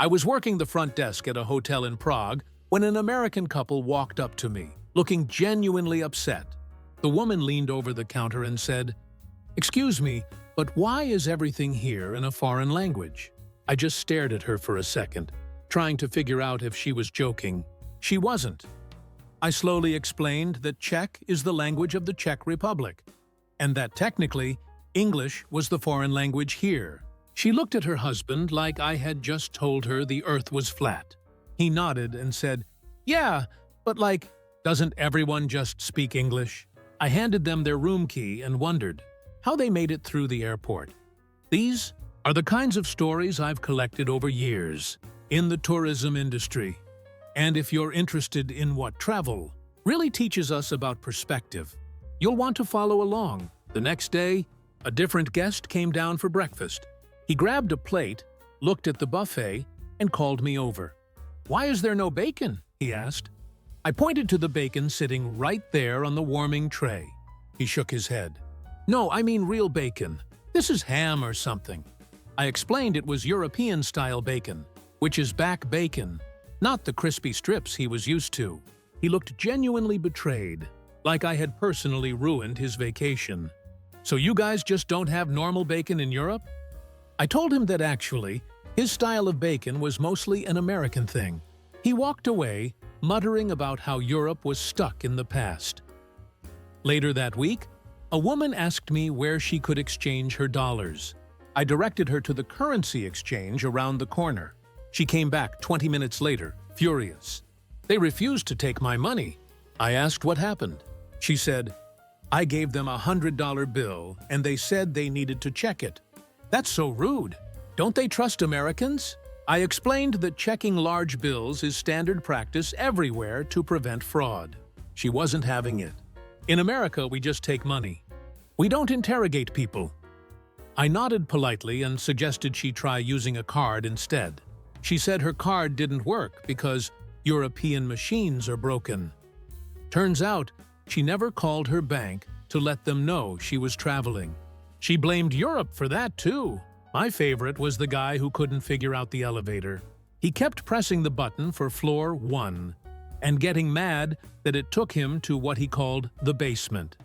I was working the front desk at a hotel in Prague when an American couple walked up to me, looking genuinely upset. The woman leaned over the counter and said, "Excuse me, but why is everything here in a foreign language?" I just stared at her for a second, trying to figure out if she was joking. She wasn't. I slowly explained that Czech is the language of the Czech Republic, and that technically, English was the foreign language here. She looked at her husband like I had just told her the earth was flat. He nodded and said, "Yeah, but doesn't everyone just speak English?" I handed them their room key and wondered how they made it through the airport. These are the kinds of stories I've collected over years in the tourism industry. And if you're interested in what travel really teaches us about perspective, you'll want to follow along. The next day, a different guest came down for breakfast. He grabbed a plate, looked at the buffet, and called me over. "Why is there no bacon?" he asked. I pointed to the bacon sitting right there on the warming tray. He shook his head. "No, I mean real bacon. This is ham or something." I explained it was European-style bacon, which is back bacon, not the crispy strips he was used to. He looked genuinely betrayed, like I had personally ruined his vacation. "So you guys just don't have normal bacon in Europe?" I told him that actually, his style of bacon was mostly an American thing. He walked away, muttering about how Europe was stuck in the past. Later that week, a woman asked me where she could exchange her dollars. I directed her to the currency exchange around the corner. She came back 20 minutes later, furious. "They refused to take my money." I asked what happened. She said, "I gave them a $100 bill and they said they needed to check it." "That's so rude. Don't they trust Americans?" I explained that checking large bills is standard practice everywhere to prevent fraud. She wasn't having it. "In America, we just take money. We don't interrogate people." I nodded politely and suggested she try using a card instead. She said her card didn't work because European machines are broken. Turns out, she never called her bank to let them know she was traveling. She blamed Europe for that too. My favorite was the guy who couldn't figure out the elevator. He kept pressing the button for floor 1 and getting mad that it took him to what he called the basement.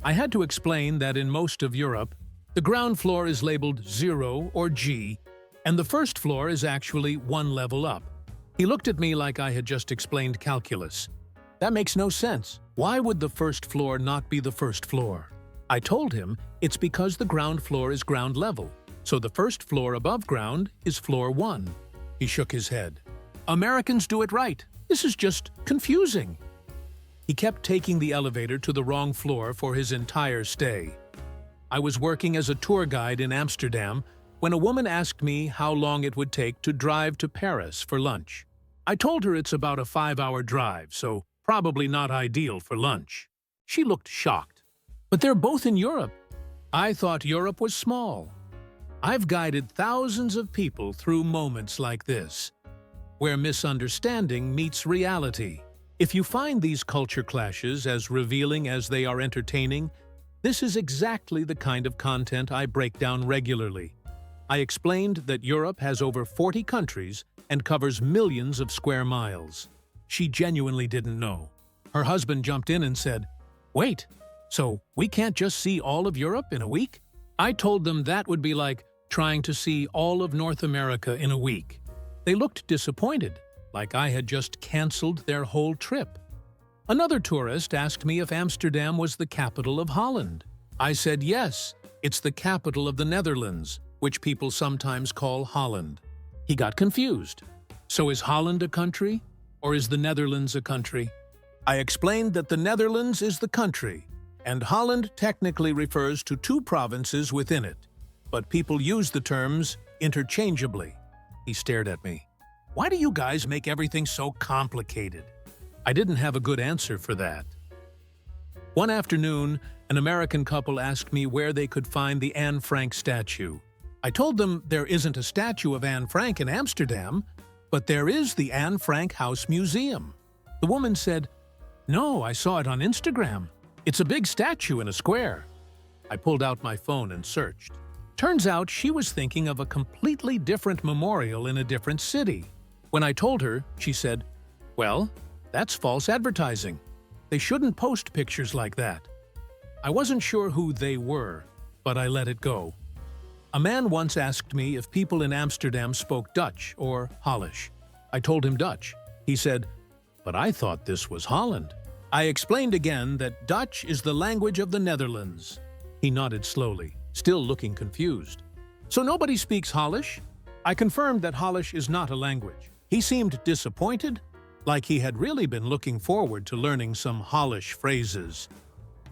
I had to explain that in most of Europe, the ground floor is labeled 0 or G, and the first floor is actually one level up. He looked at me like I had just explained calculus. "That makes no sense. Why would the first floor not be the first floor?" I told him it's because the ground floor is ground level, so the first floor above ground is floor 1. He shook his head. "Americans do it right. This is just confusing." He kept taking the elevator to the wrong floor for his entire stay. I was working as a tour guide in Amsterdam when a woman asked me how long it would take to drive to Paris for lunch. I told her it's about a 5-hour drive, so probably not ideal for lunch. She looked shocked. "But they're both in Europe." I thought Europe was small. I've guided thousands of people through moments like this, where misunderstanding meets reality. If you find these culture clashes as revealing as they are entertaining, this is exactly the kind of content I break down regularly. I explained that Europe has over 40 countries and covers millions of square miles. She genuinely didn't know. Her husband jumped in and said, "Wait, so we can't just see all of Europe in a week?" I told them that would be like trying to see all of North America in a week. They looked disappointed, like I had just canceled their whole trip. Another tourist asked me if Amsterdam was the capital of Holland. I said yes, it's the capital of the Netherlands, which people sometimes call Holland. He got confused. So is Holland a country, or is the Netherlands a country? I explained that the Netherlands is the country, and Holland technically refers to 2 provinces within it, but people use the terms interchangeably. He stared at me. "Why do you guys make everything so complicated?" I didn't have a good answer for that. One afternoon, an American couple asked me where they could find the Anne Frank statue. I told them there isn't a statue of Anne Frank in Amsterdam, but there is the Anne Frank House Museum. The woman said, "No, I saw it on Instagram. It's a big statue in a square." I pulled out my phone and searched. Turns out she was thinking of a completely different memorial in a different city. When I told her, she said, "Well, that's false advertising. They shouldn't post pictures like that." I wasn't sure who they were, but I let it go. A man once asked me if people in Amsterdam spoke Dutch or Hollish. I told him Dutch. He said, "But I thought this was Holland." I explained again that Dutch is the language of the Netherlands. He nodded slowly, still looking confused. "So nobody speaks Hollish?" I confirmed that Hollish is not a language. He seemed disappointed, like he had really been looking forward to learning some Hollish phrases.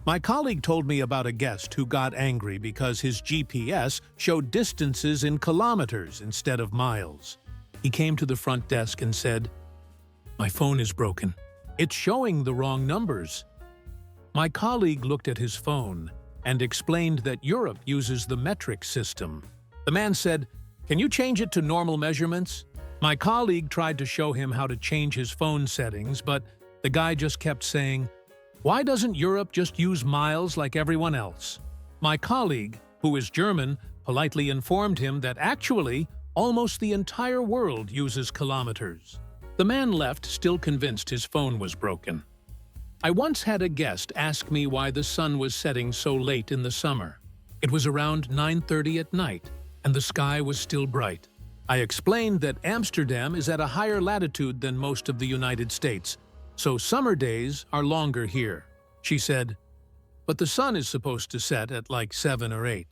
My colleague told me about a guest who got angry because his GPS showed distances in kilometers instead of miles. He came to the front desk and said, "My phone is broken. It's showing the wrong numbers." My colleague looked at his phone and explained that Europe uses the metric system. The man said, "Can you change it to normal measurements?" My colleague tried to show him how to change his phone settings, but the guy just kept saying, "Why doesn't Europe just use miles like everyone else?" My colleague, who is German, politely informed him that actually, almost the entire world uses kilometers. The man left still convinced his phone was broken. I once had a guest ask me why the sun was setting so late in the summer. It was around 9:30 at night, and the sky was still bright. I explained that Amsterdam is at a higher latitude than most of the United States, so summer days are longer here. She said, "But the sun is supposed to set at like 7 or 8.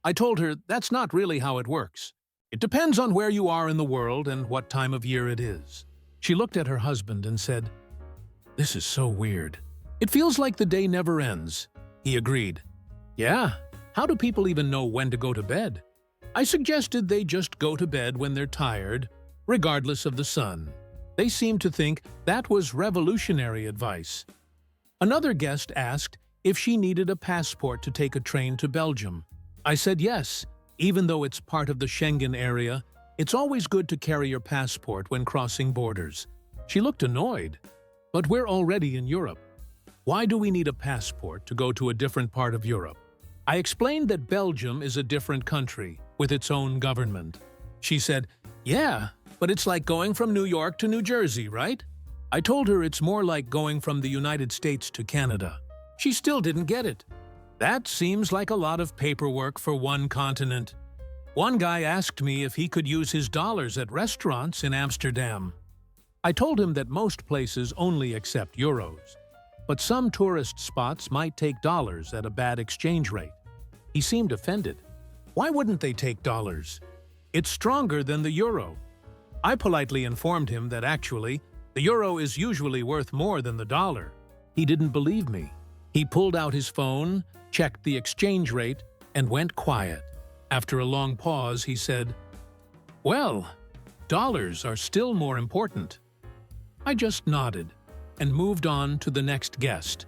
I told her that's not really how it works. It depends on where you are in the world and what time of year it is. She looked at her husband and said, "This is so weird. It feels like the day never ends." He agreed. "Yeah, how do people even know when to go to bed?" I suggested they just go to bed when they're tired, regardless of the sun. They seemed to think that was revolutionary advice. Another guest asked if she needed a passport to take a train to Belgium. I said yes. Even though it's part of the Schengen area, it's always good to carry your passport when crossing borders. She looked annoyed. "But we're already in Europe. Why do we need a passport to go to a different part of Europe?" I explained that Belgium is a different country, with its own government. She said, "Yeah, but it's like going from New York to New Jersey, right?" I told her it's more like going from the United States to Canada. She still didn't get it. That seems like a lot of paperwork for one continent. One guy asked me if he could use his dollars at restaurants in Amsterdam. I told him that most places only accept euros, but some tourist spots might take dollars at a bad exchange rate. He seemed offended. Why wouldn't they take dollars? It's stronger than the euro. I politely informed him that actually, the euro is usually worth more than the dollar. He didn't believe me. He pulled out his phone, checked the exchange rate, and went quiet. After a long pause, he said, "Well, dollars are still more important." I just nodded and moved on to the next guest.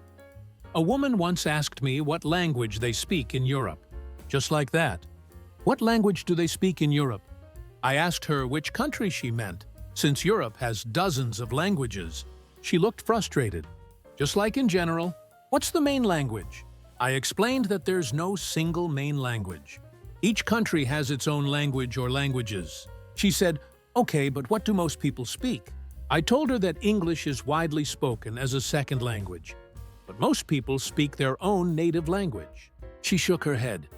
A woman once asked me what language they speak in Europe. Just like that. "What language do they speak in Europe?" I asked her which country she meant, since Europe has dozens of languages. She looked frustrated. "Just like in general. What's the main language?" I explained that there's no single main language. Each country has its own language or languages. She said, "Okay, but what do most people speak?" I told her that English is widely spoken as a second language, but most people speak their own native language. She shook her head.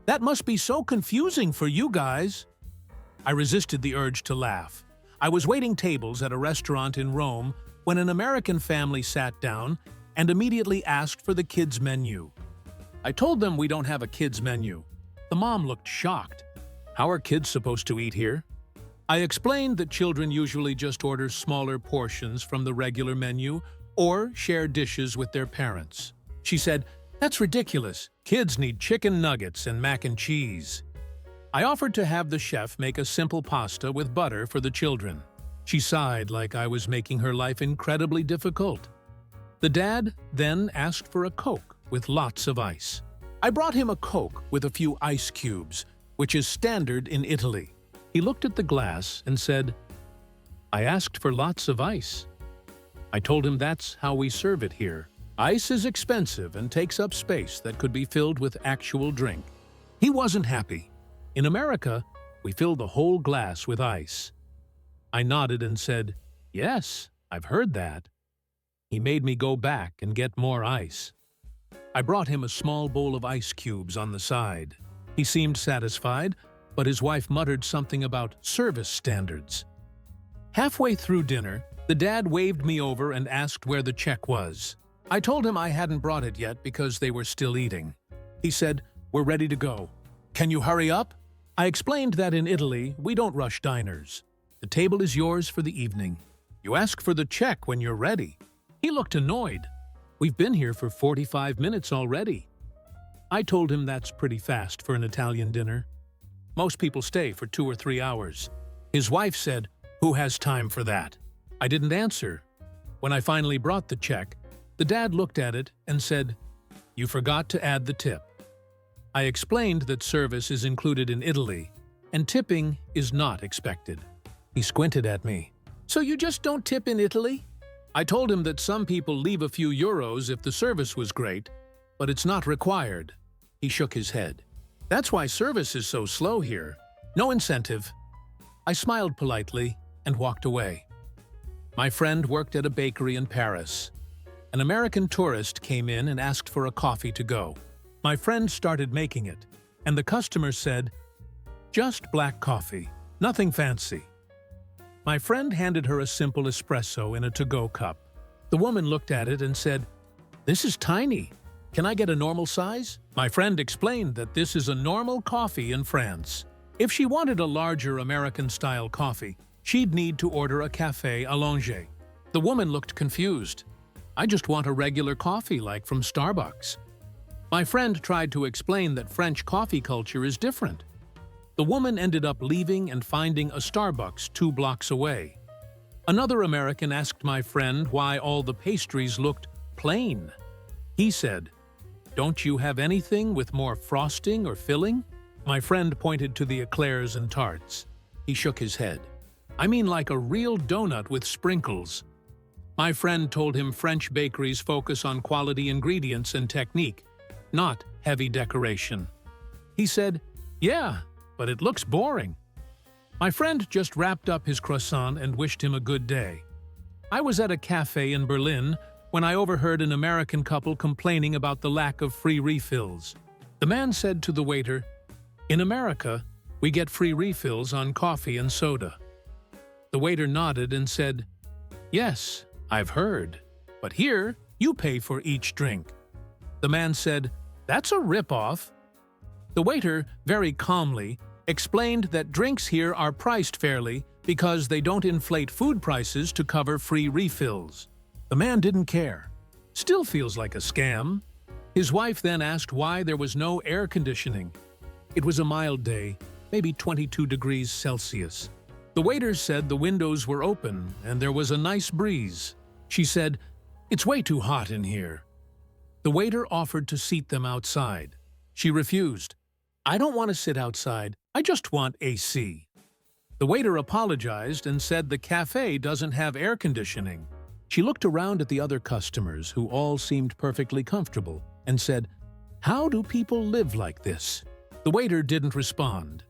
"That must be so confusing for you guys." I resisted the urge to laugh. I was waiting tables at a restaurant in Rome when an American family sat down and immediately asked for the kids' menu. I told them we don't have a kids' menu. The mom looked shocked. "How are kids supposed to eat here?" I explained that children usually just order smaller portions from the regular menu or share dishes with their parents. She said, "That's ridiculous. Kids need chicken nuggets and mac and cheese." I offered to have the chef make a simple pasta with butter for the children. She sighed like I was making her life incredibly difficult. The dad then asked for a Coke with lots of ice. I brought him a Coke with a few ice cubes, which is standard in Italy. He looked at the glass and said, "I asked for lots of ice." I told him that's how we serve it here. Ice is expensive and takes up space that could be filled with actual drink. He wasn't happy. In America, we fill the whole glass with ice. I nodded and said, "Yes, I've heard that." He made me go back and get more ice. I brought him a small bowl of ice cubes on the side. He seemed satisfied, but his wife muttered something about service standards. Halfway through dinner, the dad waved me over and asked where the check was. I told him I hadn't brought it yet because they were still eating. He said, "We're ready to go. Can you hurry up?" I explained that in Italy, we don't rush diners. The table is yours for the evening. You ask for the check when you're ready. He looked annoyed. We've been here for 45 minutes already. I told him that's pretty fast for an Italian dinner. Most people stay for 2 or 3 hours. His wife said, "Who has time for that?" I didn't answer. When I finally brought the check, the dad looked at it and said, "You forgot to add the tip." I explained that service is included in Italy, and tipping is not expected. He squinted at me. "So you just don't tip in Italy?" I told him that some people leave a few euros if the service was great, but it's not required. He shook his head. "That's why service is so slow here. No incentive." I smiled politely and walked away. My friend worked at a bakery in Paris. An American tourist came in and asked for a coffee to go. My friend started making it, and the customer said, "Just black coffee, nothing fancy." My friend handed her a simple espresso in a to-go cup. The woman looked at it and said, "This is tiny. Can I get a normal size?" My friend explained that this is a normal coffee in France. If she wanted a larger American-style coffee, she'd need to order a café allongé. The woman looked confused. "I just want a regular coffee like from Starbucks." My friend tried to explain that French coffee culture is different. The woman ended up leaving and finding a Starbucks 2 blocks away. Another American asked my friend why all the pastries looked plain. He said, "Don't you have anything with more frosting or filling?" My friend pointed to the eclairs and tarts. He shook his head. "I mean like a real donut with sprinkles." My friend told him French bakeries focus on quality ingredients and technique, not heavy decoration. He said, "Yeah, but it looks boring." My friend just wrapped up his croissant and wished him a good day. I was at a cafe in Berlin when I overheard an American couple complaining about the lack of free refills. The man said to the waiter, "In America, we get free refills on coffee and soda." The waiter nodded and said, "Yes, I've heard, but here you pay for each drink." The man said, "That's a rip-off." The waiter, very calmly, explained that drinks here are priced fairly because they don't inflate food prices to cover free refills. The man didn't care. Still feels like a scam. His wife then asked why there was no air conditioning. It was a mild day, maybe 22 degrees Celsius. The waiter said the windows were open and there was a nice breeze. She said, "It's way too hot in here." The waiter offered to seat them outside. She refused. "I don't want to sit outside. I just want AC." The waiter apologized and said the cafe doesn't have air conditioning. She looked around at the other customers, who all seemed perfectly comfortable, and said, "How do people live like this?" The waiter didn't respond.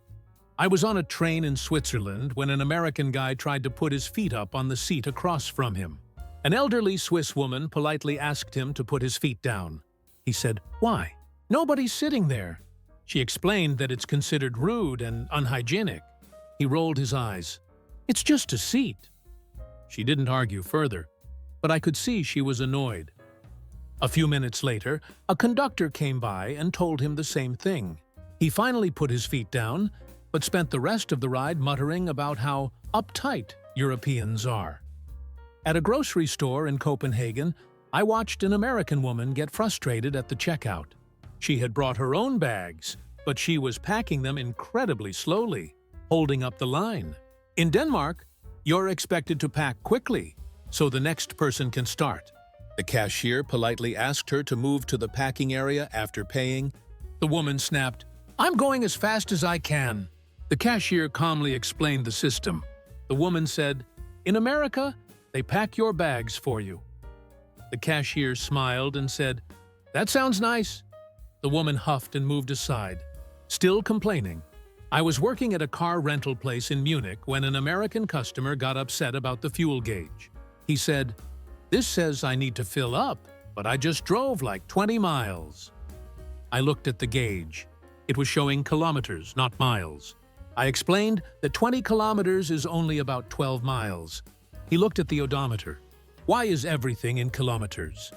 I was on a train in Switzerland when an American guy tried to put his feet up on the seat across from him. An elderly Swiss woman politely asked him to put his feet down. He said, "Why? Nobody's sitting there." She explained that it's considered rude and unhygienic. He rolled his eyes. "It's just a seat." She didn't argue further, but I could see she was annoyed. A few minutes later, a conductor came by and told him the same thing. He finally put his feet down, but spent the rest of the ride muttering about how uptight Europeans are. At a grocery store in Copenhagen, I watched an American woman get frustrated at the checkout. She had brought her own bags, but she was packing them incredibly slowly, holding up the line. In Denmark, you're expected to pack quickly, so the next person can start. The cashier politely asked her to move to the packing area after paying. The woman snapped, "I'm going as fast as I can." The cashier calmly explained the system. The woman said, "In America, they pack your bags for you." The cashier smiled and said, "That sounds nice." The woman huffed and moved aside, still complaining. I was working at a car rental place in Munich when an American customer got upset about the fuel gauge. He said, "This says I need to fill up, but I just drove like 20 miles." I looked at the gauge. It was showing kilometers, not miles. I explained that 20 kilometers is only about 12 miles. He looked at the odometer. "Why is everything in kilometers?"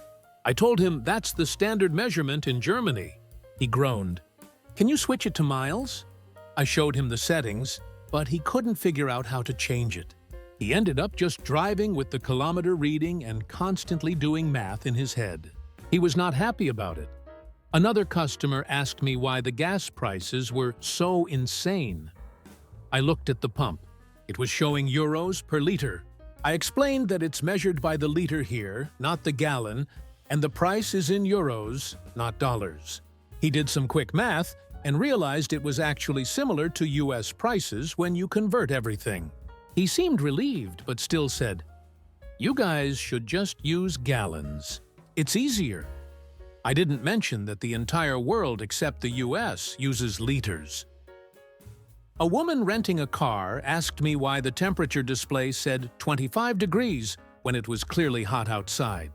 I told him that's the standard measurement in Germany. He groaned. "Can you switch it to miles?" I showed him the settings, but he couldn't figure out how to change it. He ended up just driving with the kilometer reading and constantly doing math in his head. He was not happy about it. Another customer asked me why the gas prices were so insane. I looked at the pump. It was showing euros per liter. I explained that it's measured by the liter here, not the gallon, and the price is in euros, not dollars. He did some quick math and realized it was actually similar to US prices when you convert everything. He seemed relieved, but still said, "You guys should just use gallons. It's easier." I didn't mention that the entire world except the US uses liters. A woman renting a car asked me why the temperature display said 25 degrees when it was clearly hot outside.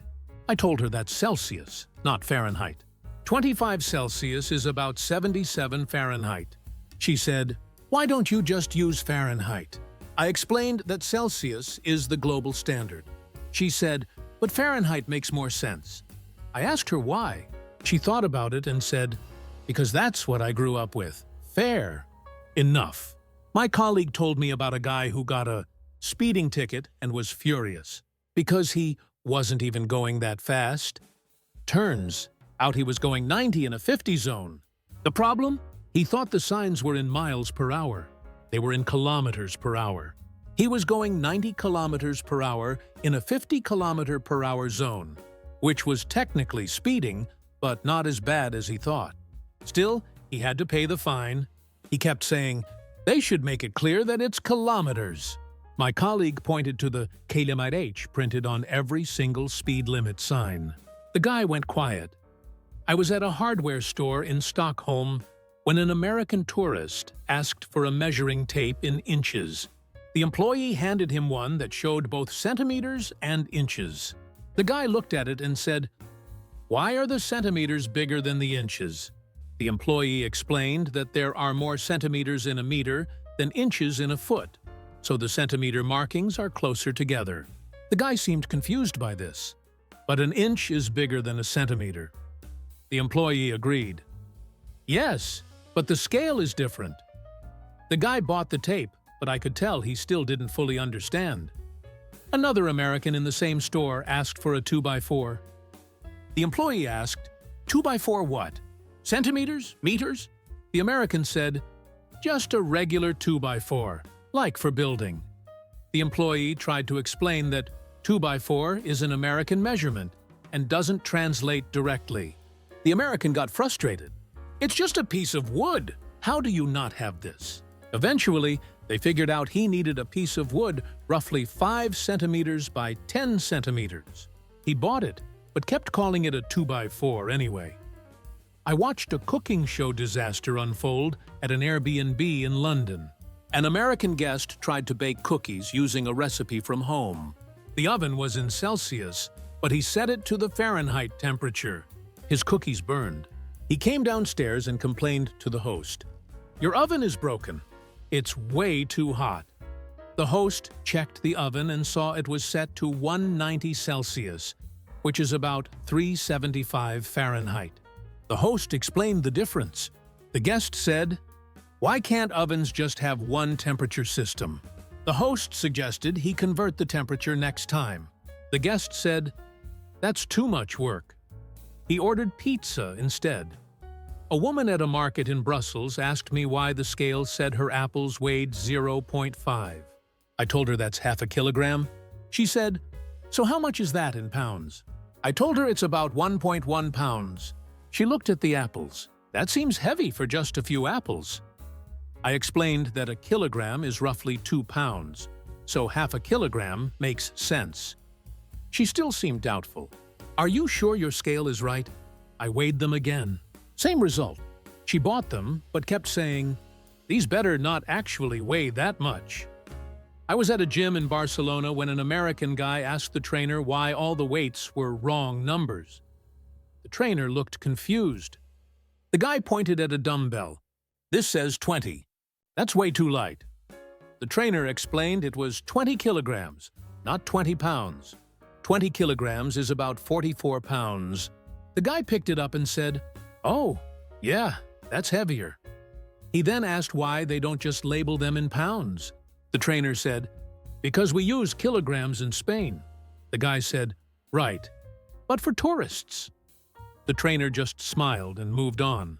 I told her that's Celsius, not Fahrenheit. 25 Celsius is about 77 Fahrenheit. She said, "Why don't you just use Fahrenheit?" I explained that Celsius is the global standard. She said, "But Fahrenheit makes more sense." I asked her why. She thought about it and said, "Because that's what I grew up with. Fair. Enough." My colleague told me about a guy who got a speeding ticket and was furious because he wasn't even going that fast. Turns out he was going 90 in a 50 zone. The problem? He thought the signs were in miles per hour. They were in kilometers per hour. He was going 90 kilometers per hour in a 50 kilometer per hour zone, which was technically speeding, but not as bad as he thought. Still, he had to pay the fine. He kept saying, "They should make it clear that it's kilometers." My colleague pointed to the km/h printed on every single speed limit sign. The guy went quiet. I was at a hardware store in Stockholm when an American tourist asked for a measuring tape in inches. The employee handed him one that showed both centimeters and inches. The guy looked at it and said, "Why are the centimeters bigger than the inches?" The employee explained that there are more centimeters in a meter than inches in a foot, so the centimeter markings are closer together. The guy seemed confused by this, but an inch is bigger than a centimeter. The employee agreed. "Yes, but the scale is different." The guy bought the tape, but I could tell he still didn't fully understand. Another American in the same store asked for a 2x4. The employee asked, "2x4 what? Centimeters? Meters?" The American said, "Just a regular 2x4, like for building." The employee tried to explain that 2x4 is an American measurement and doesn't translate directly. The American got frustrated. "It's just a piece of wood. How do you not have this?" Eventually, they figured out he needed a piece of wood roughly 5 centimeters by 10 centimeters. He bought it, but kept calling it a 2x4 anyway. I watched a cooking show disaster unfold at an Airbnb in London. An American guest tried to bake cookies using a recipe from home. The oven was in Celsius, but he set it to the Fahrenheit temperature. His cookies burned. He came downstairs and complained to the host. "Your oven is broken. It's way too hot." The host checked the oven and saw it was set to 190 Celsius, which is about 375 Fahrenheit. The host explained the difference. The guest said, "Why can't ovens just have one temperature system?" The host suggested he convert the temperature next time. The guest said, "That's too much work." He ordered pizza instead. A woman at a market in Brussels asked me why the scale said her apples weighed 0.5. I told her that's half a kilogram. She said, "So how much is that in pounds?" I told her it's about 1.1 pounds. She looked at the apples. "That seems heavy for just a few apples." I explained that a kilogram is roughly 2 pounds, so half a kilogram makes sense. She still seemed doubtful. "Are you sure your scale is right?" I weighed them again. Same result. She bought them, but kept saying, These better not actually weigh that much. I was at a gym in Barcelona when an American guy asked the trainer why all the weights were wrong numbers. The trainer looked confused. The guy pointed at a dumbbell. "This says 20. That's way too light." The trainer explained it was 20 kilograms, not 20 pounds. 20 kilograms is about 44 pounds. The guy picked it up and said, "Oh, yeah, that's heavier." He then asked why they don't just label them in pounds. The trainer said, "Because we use kilograms in Spain." The guy said, "Right, but for tourists." The trainer just smiled and moved on.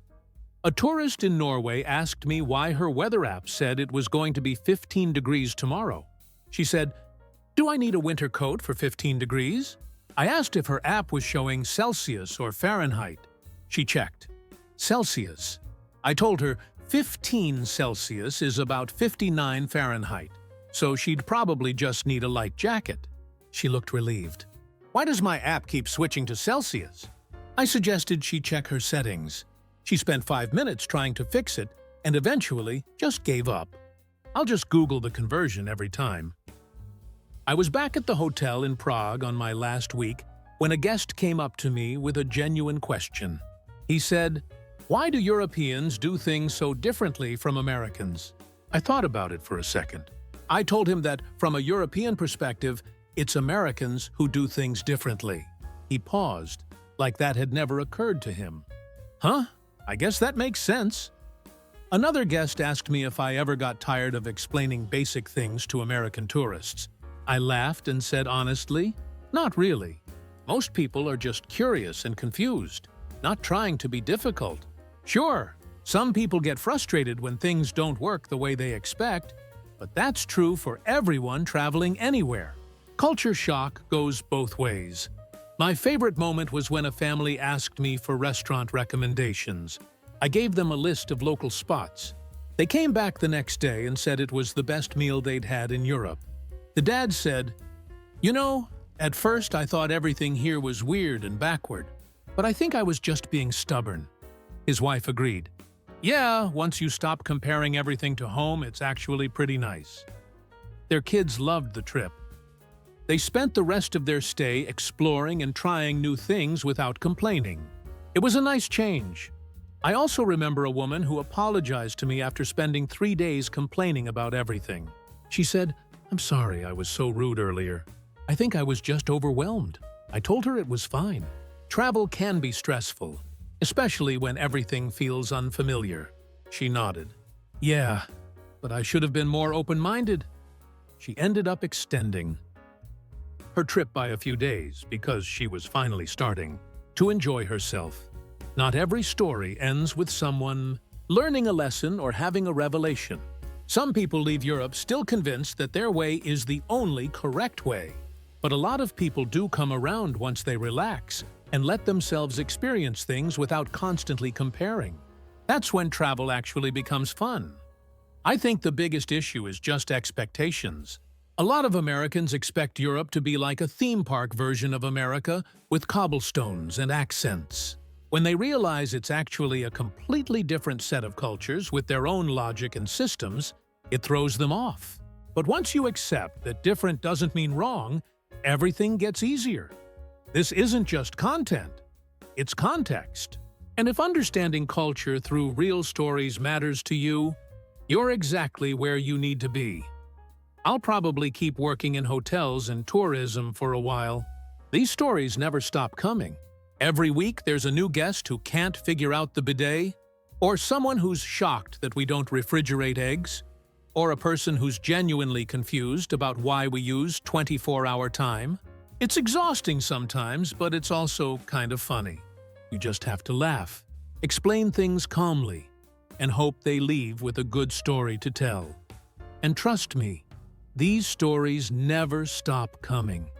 A tourist in Norway asked me why her weather app said it was going to be 15 degrees tomorrow. She said, "Do I need a winter coat for 15 degrees?" I asked if her app was showing Celsius or Fahrenheit. She checked. Celsius. I told her 15 Celsius is about 59 Fahrenheit, so she'd probably just need a light jacket. She looked relieved. "Why does my app keep switching to Celsius?" I suggested she check her settings. She spent 5 minutes trying to fix it and eventually just gave up. I'll just Google the conversion every time. I was back at the hotel in Prague on my last week when a guest came up to me with a genuine question. He said, "Why do Europeans do things so differently from Americans?" I thought about it for a second. I told him that from a European perspective, it's Americans who do things differently. He paused, like that had never occurred to him. Huh? I guess that makes sense. Another guest asked me if I ever got tired of explaining basic things to American tourists. I laughed and said honestly, not really. Most people are just curious and confused, not trying to be difficult. Sure, some people get frustrated when things don't work the way they expect, but that's true for everyone traveling anywhere. Culture shock goes both ways. My favorite moment was when a family asked me for restaurant recommendations. I gave them a list of local spots. They came back the next day and said it was the best meal they'd had in Europe. The dad said, "You know, at first I thought everything here was weird and backward, but I think I was just being stubborn." His wife agreed. "Yeah, once you stop comparing everything to home, it's actually pretty nice." Their kids loved the trip. They spent the rest of their stay exploring and trying new things without complaining. It was a nice change. I also remember a woman who apologized to me after spending 3 days complaining about everything. She said, "I'm sorry I was so rude earlier. I think I was just overwhelmed." I told her it was fine. Travel can be stressful, especially when everything feels unfamiliar. She nodded. "Yeah, but I should have been more open-minded." She ended up extending her trip by a few days because she was finally starting to enjoy herself. Not every story ends with someone learning a lesson or having a revelation. Some people leave Europe still convinced that their way is the only correct way. But a lot of people do come around once they relax and let themselves experience things without constantly comparing. That's when travel actually becomes fun. I think the biggest issue is just expectations. A lot of Americans expect Europe to be like a theme park version of America with cobblestones and accents. When they realize it's actually a completely different set of cultures with their own logic and systems, it throws them off. But once you accept that different doesn't mean wrong, everything gets easier. This isn't just content, it's context. And if understanding culture through real stories matters to you, you're exactly where you need to be. I'll probably keep working in hotels and tourism for a while. These stories never stop coming. Every week there's a new guest who can't figure out the bidet, or someone who's shocked that we don't refrigerate eggs, or a person who's genuinely confused about why we use 24-hour time. It's exhausting sometimes, but it's also kind of funny. You just have to laugh, explain things calmly, and hope they leave with a good story to tell. And trust me, these stories never stop coming.